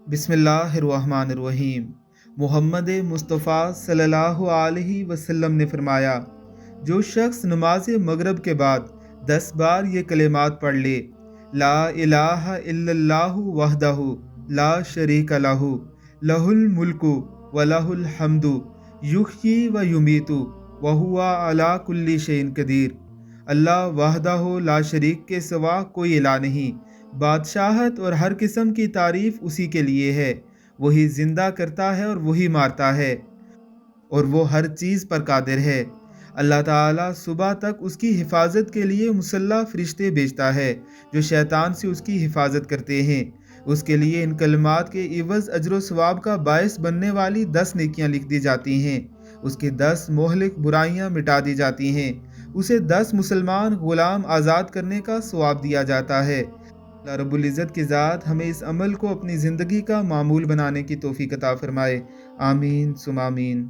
बिस्मिल्लाहिर्रहमानिर्रहीम। मोहम्मद मुस्तफ़ा सल्लल्लाहु अलैहि वसल्लम ने फरमाया, जो शख्स नमाज मगरब के बाद 10 बार ये कलिमात पढ़ ले, ला इलाहा इल्लल्लाहु वहदहु ला शरीक लहु लहुल मुल्कु व लहुल हम्दु युहयी व युमीतु व हुवा अला कुल्ली शैइन कदीर। अल्लाह वहदहु ला शरीक के सिवा कोई इला नहीं, बादशाहत और हर किस्म की तारीफ उसी के लिए है। वही जिंदा करता है और वही मारता है, और वो हर चीज़ पर कादिर है। अल्लाह ताला सुबह तक उसकी हिफाजत के लिए मुसल्ला फरिश्ते भेजता है, जो शैतान से उसकी हिफाजत करते हैं। उसके लिए इन कलमात के इवज़ अजर सवाब का बायस बनने वाली 10 नेकियां लिख दी जाती हैं। उसके 10 मोहलिक बुराइयां मिटा दी जाती हैं। उसे 10 मुसलमान गुलाम आज़ाद करने का सवाब दिया जाता है। अल्लाह रब्बुल इज़्ज़त की ज़ात हमें इस अमल को अपनी ज़िंदगी का मामूल बनाने की तौफीक अता फरमाए। आमीन सुम आमीन।